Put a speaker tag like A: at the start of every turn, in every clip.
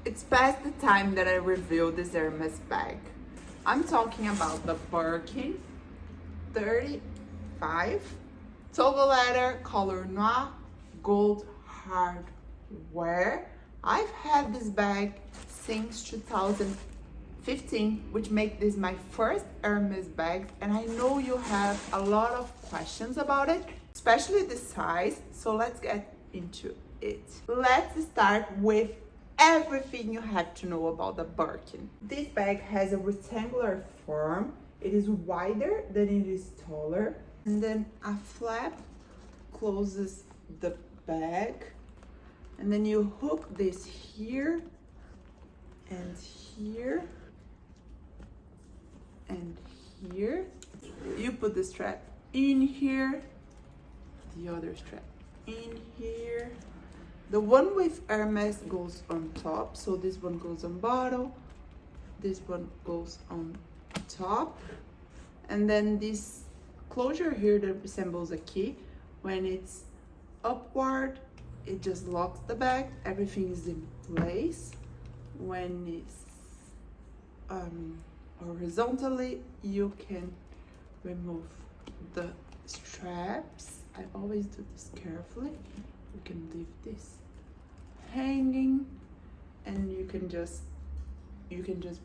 A: It's past the time that I review this Hermès bag. I'm talking about the Birkin 35 Togo leather, color Noir Ghw hardware. I've had this bag since 2015, which makes this my first Hermès bag, and I know you have a lot of questions about it, especially the size, so let's get into it. Let's start with everything you have to know about the Birkin. This bag has a rectangular form. It is wider than it is taller, and then a flap closes the bag, and then you hook this here and here and here. You put the strap in here, the other strap in here. The one with Hermès goes on top, so this one goes on bottom, this one goes on top, and then this closure here that resembles a key, when it's upward, it just locks the bag, everything is in place. When it's horizontally, you can remove the straps. I always do this carefully. You can leave this hanging, and you can just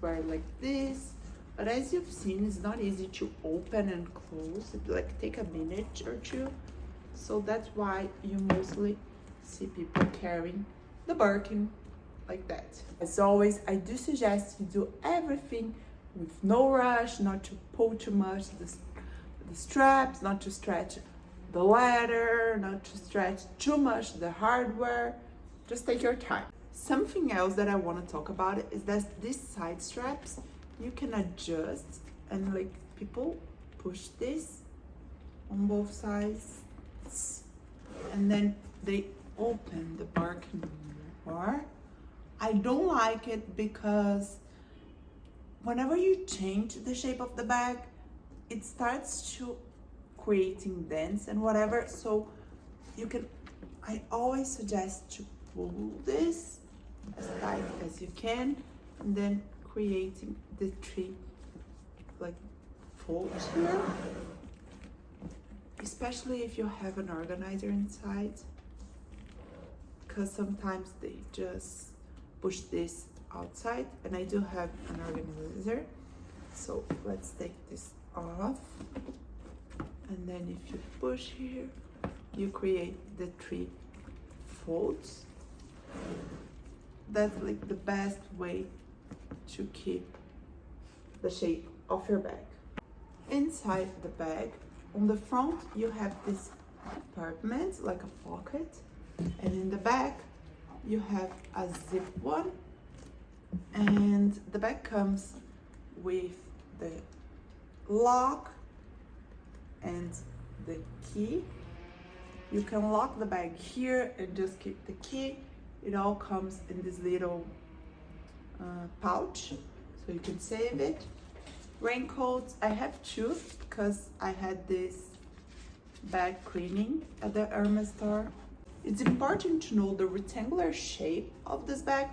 A: wear it like this. But as you've seen, it's not easy to open and close. It like take a minute or two. So that's why you mostly see people carrying the Birkin like that. As always, I do suggest you do everything with no rush, not to pull too much the straps, not to stretch the leather, not to stretch too much the hardware. Just take your time. Something else that I want to talk about is that these side straps, you can adjust, and like people push this on both sides, and then they open the Birkin more. I don't like it because whenever you change the shape of the bag, it starts to creating dents and whatever, so I always suggest to pull this as tight as you can, and then creating the three like folds here, especially if you have an organizer inside, because sometimes they just push this outside, and I do have an organizer. So let's take this off, and then if you push here, you create the three folds. That's like the best way to keep the shape of your bag. Inside the bag, on the front, you have this compartment like a pocket, and in the back you have a zip one, and the bag comes with the lock and the key. You can lock the bag here and just keep the key. It all comes in this little pouch, so you can save it. Raincoats, I have two because I had this bag cleaning at the Hermès store. It's important to know the rectangular shape of this bag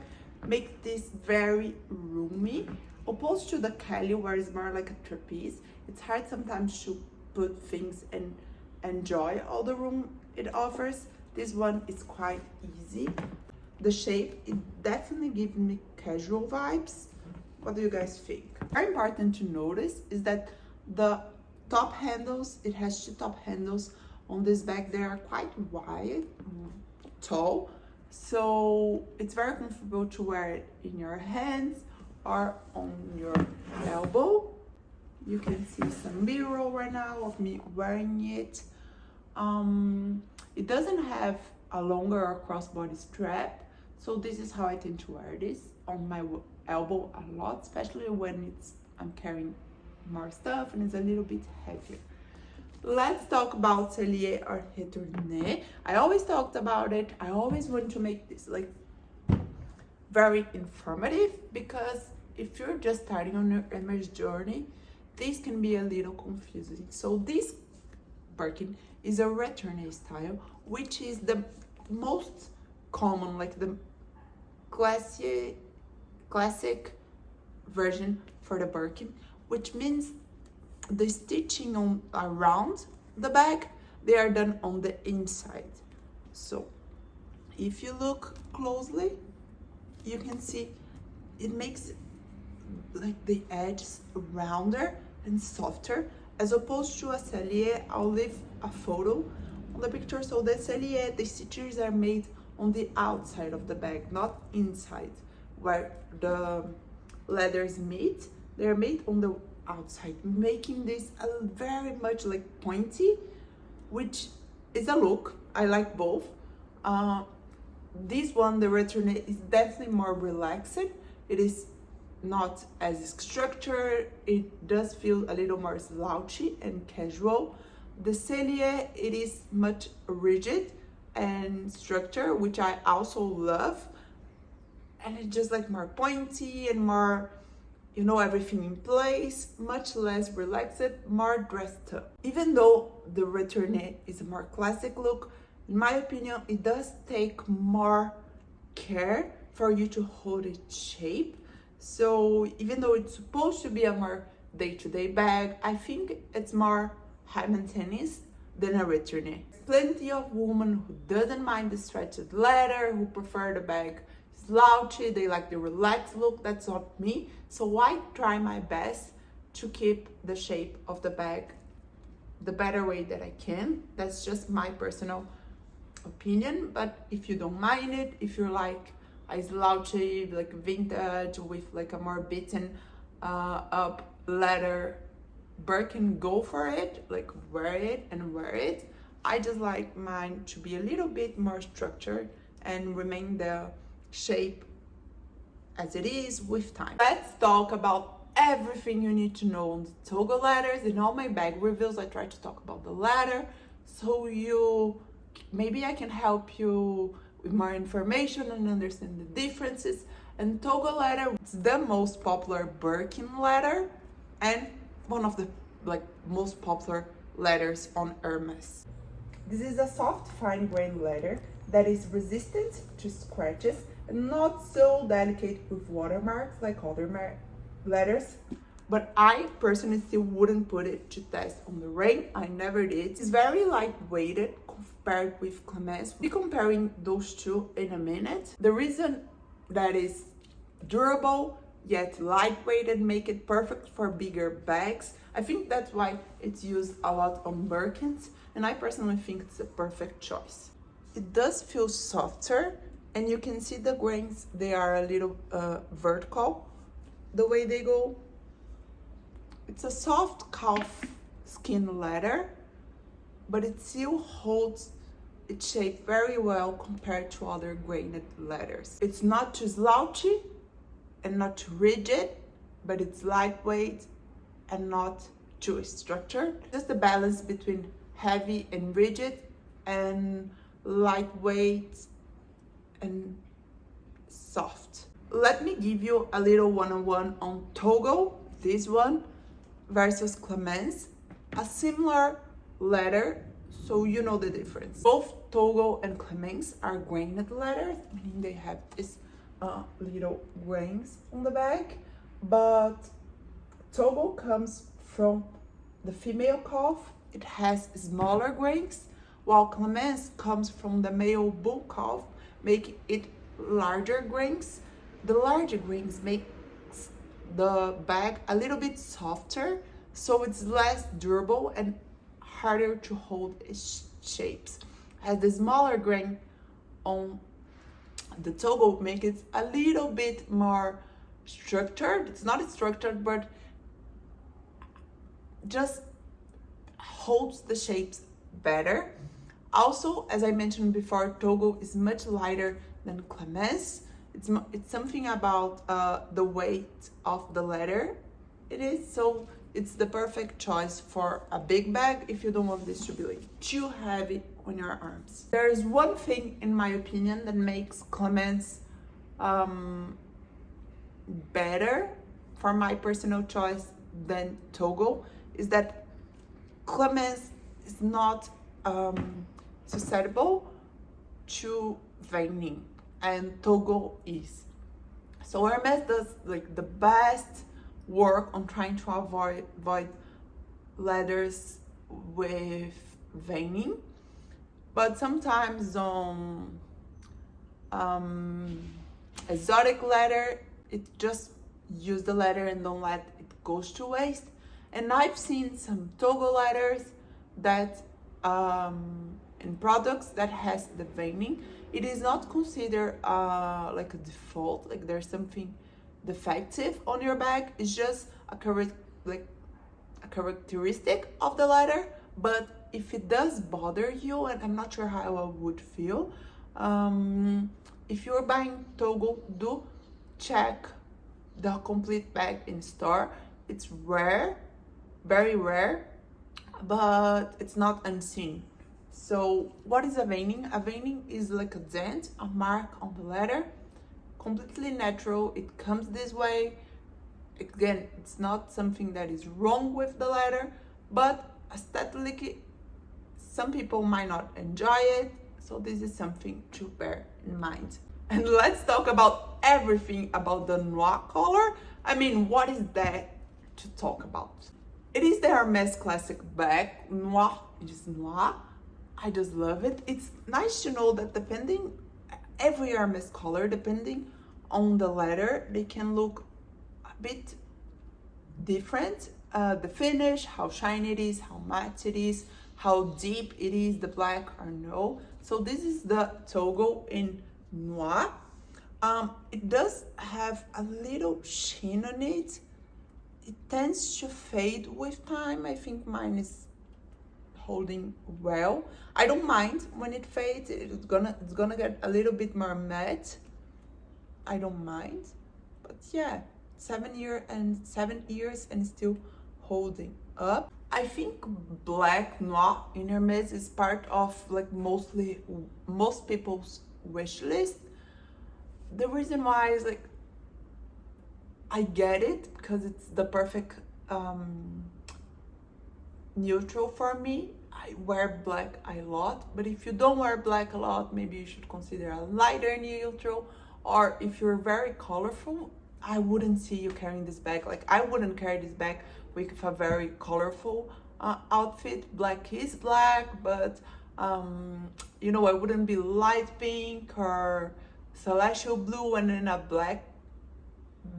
A: makes this very roomy, opposed to the Kelly where it's more like a trapeze. It's hard sometimes to put things and enjoy all the room it offers. This one is quite easy. The shape, it definitely gives me casual vibes. What do you guys think? Very important to notice is that the top handles, it has two top handles on this bag. They are quite wide, tall, so it's very comfortable to wear it in your hands or on your elbow. You can see some B-roll right now of me wearing it. It doesn't have a longer or crossbody strap, so this is how I tend to wear this on my elbow a lot, especially when I'm carrying more stuff and it's a little bit heavier. Let's talk about Sellier or Retourne. I always talked about it. I always want to make this like very informative, because if you're just starting on your Hermès journey, this can be a little confusing. So this Birkin is a Retourne style, which is the most common, like the classier classic version for the Birkin, which means the stitching on around the bag, they are done on the inside. So if you look closely, you can see it makes like the edges rounder and softer, as opposed to a Sellier. I'll leave a photo on the picture. So the Sellier, the stitches are made on the outside of the bag, not inside, where the leathers meet. They're made on the outside, making this a very much like pointy, which is a look. I like both. This one, the Retourne, is definitely more relaxed. It is not as structured. It does feel a little more slouchy and casual. The Sellier, it is much rigid and structured, which I also love. And it's just like more pointy and more, you know, everything in place, much less relaxed, more dressed up. Even though the Retourne is a more classic look, in my opinion, it does take more care for you to hold its shape. So even though it's supposed to be a more day-to-day bag, I think it's more high maintenance than a Retourne. Plenty of women who doesn't mind the stretched leather, who prefer the bag slouchy, they like the relaxed look. That's not me. So I try my best to keep the shape of the bag the better way that I can. That's just my personal opinion. But if you don't mind it, if you're like a slouchy, like vintage with like a more beaten up leather Birkin, go for it, like wear it and wear it. I just like mine to be a little bit more structured and remain the shape as it is with time. Let's talk about everything you need to know on the Togo leathers. In all my bag reviews, I try to talk about the leather, so maybe I can help you with more information and understand the differences. And Togo leather, it's the most popular Birkin leather and one of the most popular leathers on Hermès. This is a soft, fine grained leather that is resistant to scratches and not so delicate with watermarks like other leathers. But I personally still wouldn't put it to test on the rain. I never did. It's very lightweighted compared with Clemence. We'll be comparing those two in a minute. The reason that is durable yet lightweighted make it perfect for bigger bags. I think that's why it's used a lot on Birkins, and I personally think it's a perfect choice. It does feel softer, and you can see the grains, they are a little vertical the way they go. It's a soft calf skin leather, but it still holds its shape very well compared to other grained leathers. It's not too slouchy and not too rigid, but it's lightweight and not too structured. Just the balance between heavy and rigid and lightweight and soft. Let me give you a little one-on-one on Togo, this one, versus Clemence. A similar leather, so you know the difference. Both Togo and Clemence are grained leathers, meaning they have this little grains on the back, but Togo comes from the female calf. It has smaller grains, while Clemence comes from the male bull calf, making it larger grains. The larger grains make the bag a little bit softer, so it's less durable and harder to hold its shapes. As the smaller grain on the Togo make it a little bit more structured. It's not structured, but just holds the shapes better. Also, as I mentioned before, Togo is much lighter than Clemence. It's something about the weight of the leather. It is, so it's the perfect choice for a big bag if you don't want this to be like too heavy on your arms. There's one thing, in my opinion, that makes Clemence better for my personal choice than Togo, is that Clemence is not susceptible to veining, and Togo is. So Hermès does like the best work on trying to avoid leathers with veining, but sometimes on exotic leather, it just use the leather and don't let it goes to waste. And I've seen some Togo leathers that in products that has the veining, it is not considered like a default, like there's something defective on your bag. It's just a characteristic of the leather. But if it does bother you, and I'm not sure how I would feel, if you're buying Togo, do check the complete bag in store. It's rare, very rare, but it's not unseen. So what is a veining? A veining is like a dent, a mark on the leather, completely natural. It comes this way. Again, it's not something that is wrong with the leather, but aesthetically, some people might not enjoy it. So this is something to bear in mind. And let's talk about everything about the Noir color. I mean, what is there to talk about? It is the Hermès classic bag. Noir is noir. I just love it. It's nice to know that depending, every Hermès color, depending on the leather, they can look a bit different. The finish, how shiny it is, how matte it is, how deep it is, the black or no. So this is the Togo in Noir. It does have a little sheen on it. It tends to fade with time. I think mine is holding well. I don't mind when it fades. It's gonna get a little bit more matte. I don't mind, but yeah, 7 years and still holding up. I think black noir in Hermès is part of like most people's wish list. The reason why is like I get it because it's the perfect neutral for me. I wear black a lot, but if you don't wear black a lot, maybe you should consider a lighter neutral. Or if you're very colorful, I wouldn't see you carrying this bag. Like I wouldn't carry this bag with a very colorful outfit. Black is black, but you know, I wouldn't be light pink or celestial blue, and then a black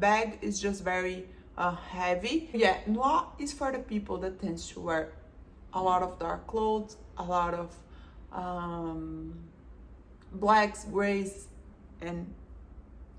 A: bag is just very heavy. Yeah, noir is for the people that tends to wear a lot of dark clothes, a lot of blacks, grays, and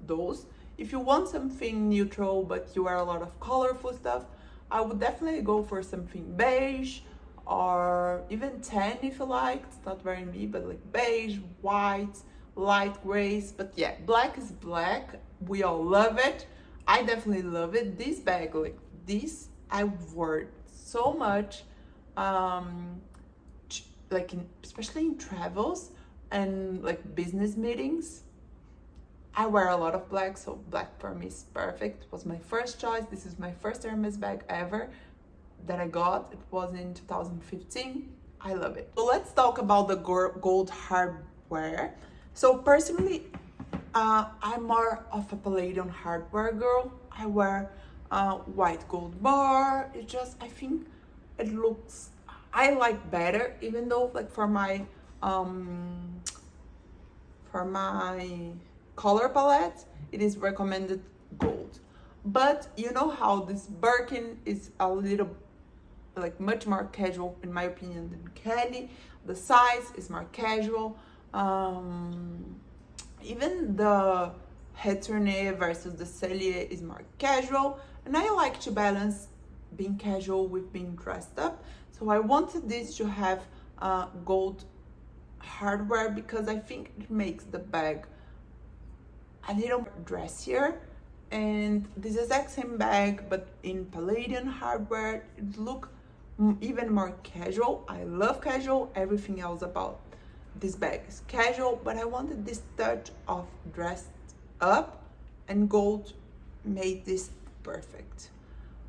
A: those. If you want something neutral but you wear a lot of colorful stuff, I would definitely go for something beige or even tan if you like. It's not very me, but like beige, white, light grays. But yeah, black is black. We all love it. I definitely love it. This bag, like this, I wore it so much, like especially in travels and like business meetings. I wear a lot of black, so black for me is perfect. It was my first choice. This is my first Hermès bag ever that I got. It was in 2015. I love it. So let's talk about the gold hardware. So personally, I'm more of a palladium hardware girl. I wear white gold bar. It just, I think it looks, I like better, even though like for my color palette, it is recommended gold. But you know how this Birkin is a little, like much more casual in my opinion than Kelly. The size is more casual. Even the Retourne versus the Sellier is more casual, and I like to balance being casual with being dressed up. So I wanted this to have gold hardware because I think it makes the bag a little dressier. And this exact same bag but in palladium hardware, it look even more casual. I love casual. Everything else about this bag is casual, but I wanted this touch of dressed up, and gold made this perfect.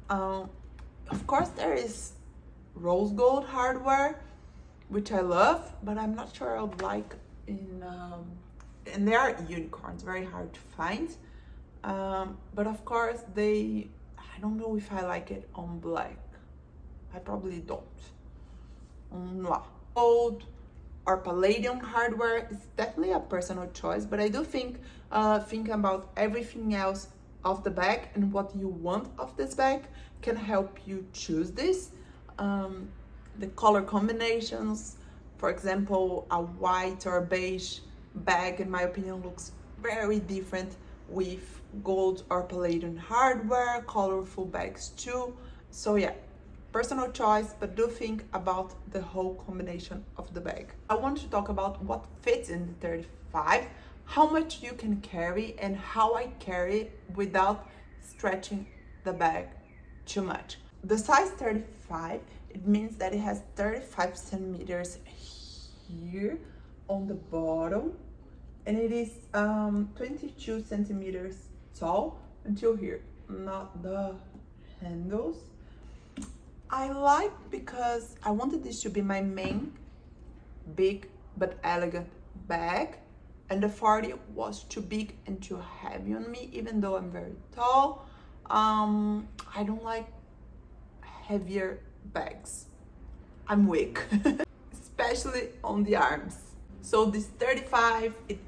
A: Of course there is rose gold hardware, which I love, but I'm not sure I would like in and they are unicorns, very hard to find. But of course I don't know if I like it on black. I probably don't. Noir. Gold or palladium hardware is definitely a personal choice, but I do think thinking about everything else of the bag and what you want of this bag can help you choose this. The color combinations, for example, a white or beige bag, in my opinion, looks very different with gold or palladium hardware, colorful bags too. So yeah, personal choice, but do think about the whole combination of the bag. I want to talk about what fits in the 35, how much you can carry, and how I carry it without stretching the bag too much. The size 35, it means that it has 35 centimeters here on the bottom, and it is 22 centimeters tall until here, not the handles. I like because I wanted this to be my main big but elegant bag, and the 40 was too big and too heavy on me, even though I'm very tall. I don't like heavier bags. I'm weak, especially on the arms. So this 35, it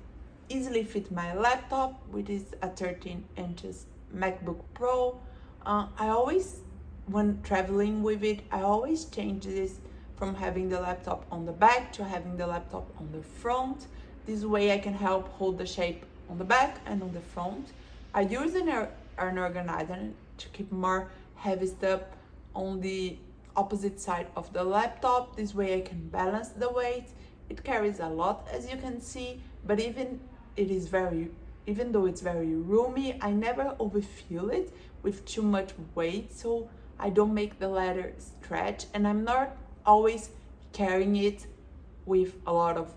A: easily fit my laptop, which is a 13 inches MacBook Pro. I always, when traveling with it, I always change this from having the laptop on the back to having the laptop on the front. This way I can help hold the shape on the back and on the front. I use an organizer to keep more heavy stuff on the opposite side of the laptop. This way I can balance the weight. It carries a lot, as you can see, but even though it's very roomy, I never overfill it with too much weight, so I don't make the leather stretch, and I'm not always carrying it with a lot of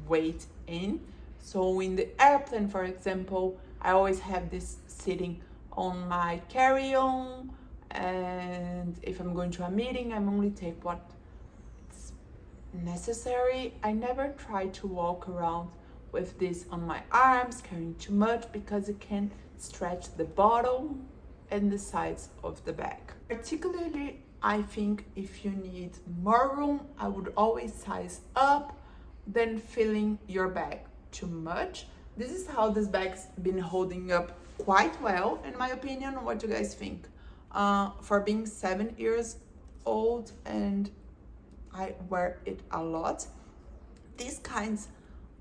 A: weight in. So in the airplane, for example, I always have this sitting on my carry-on, and if I'm going to a meeting, I'm only take what's necessary. I never try to walk around with this on my arms, carrying too much, because it can stretch the bottom and the sides of the bag. Particularly, I think if you need more room, I would always size up than filling your bag too much. This is how this bag's been holding up quite well, in my opinion. What do you guys think? For being 7 years old, and I wear it a lot, these kinds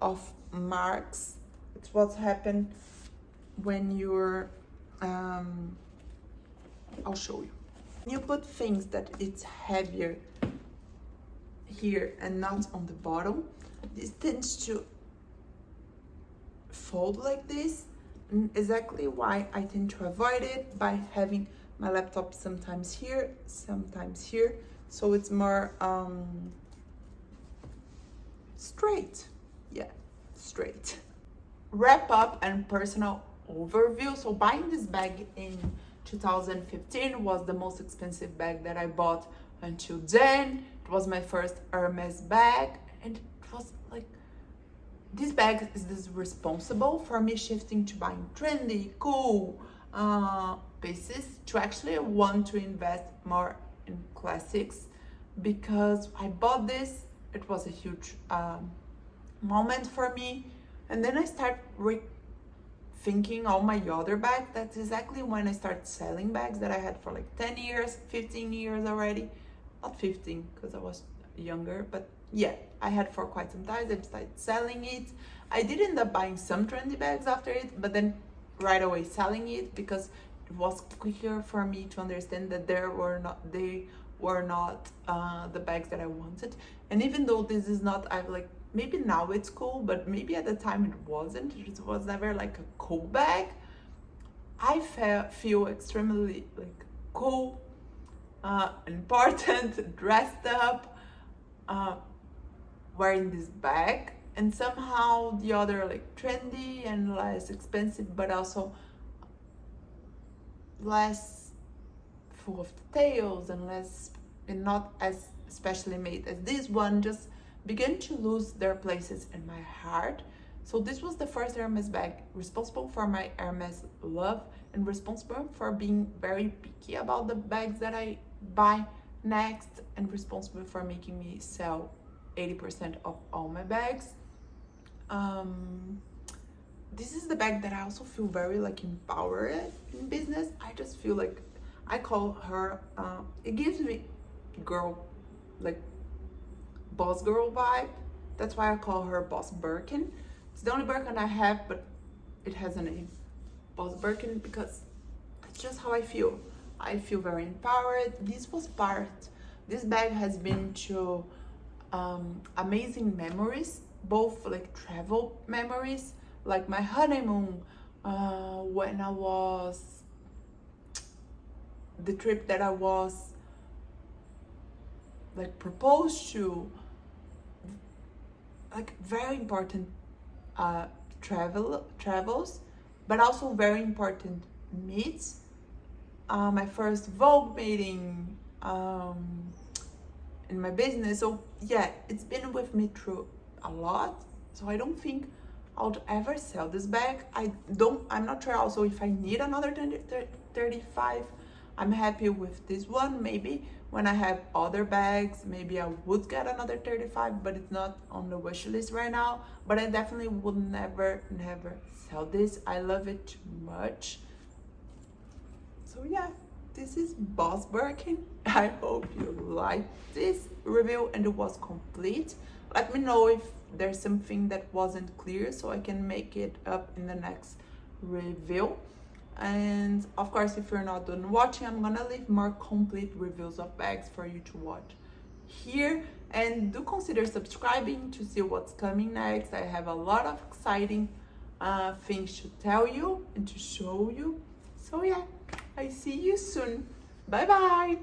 A: of marks, it's what's happened when you're I'll show you. You put things that it's heavier here and not on the bottom, this tends to fold like this, and exactly why I tend to avoid it by having my laptop sometimes here, so it's more straight. Yeah, straight. Wrap up and personal overview. So buying this bag in 2015 was the most expensive bag that I bought until then. It was my first Hermès bag, and it was like, this bag is responsible for me shifting to buying trendy, cool pieces, to actually want to invest more in classics, because I bought this, it was a huge moment for me, and then I start thinking all my other bags. That's exactly when I started selling bags that I had for like 10 years, 15 years already. Not 15 because I was younger, but yeah, I had for quite some time. I started selling it. I did end up buying some trendy bags after it, but then right away selling it, because it was quicker for me to understand that they were not the bags that I wanted. And even though this is not, I've like, maybe now it's cool, but maybe at the time it wasn't. It was never like a cool bag. I feel extremely like cool, important, dressed up, wearing this bag, and somehow the other like trendy and less expensive, but also less full of details and not as specially made as this one, just began to lose their places in my heart. So this was the first Hermès bag, responsible for my Hermès love and responsible for being very picky about the bags that I buy next, and responsible for making me sell 80% of all my bags. This is the bag that I also feel very like empowered in business. I just feel like I call her, it gives me girl, like boss girl vibe. That's why I call her Boss Birkin. It's the only Birkin I have, but it has a name, Boss Birkin, because that's just how I feel. I feel very empowered. This bag has been to amazing memories, both like travel memories, like my honeymoon, when I was, the trip that I was like proposed to, like very important travels, but also very important meets. My first Vogue meeting in my business. So yeah, it's been with me through a lot. So I don't think I would ever sell this bag. I'm not sure also if I need another 35. I'm happy with this one. Maybe when I have other bags, maybe I would get another 35, but it's not on the wish list right now. But I definitely would never sell this. I love it too much. So yeah, this is Boss Birkin. I hope you liked this review and it was complete. Let me know if there's something that wasn't clear so I can make it up in the next review. And of course, if you're not done watching, I'm gonna leave more complete reviews of bags for you to watch here. And do consider subscribing to see what's coming next. I have a lot of exciting things to tell you and to show you. So yeah, I see you soon. Bye bye.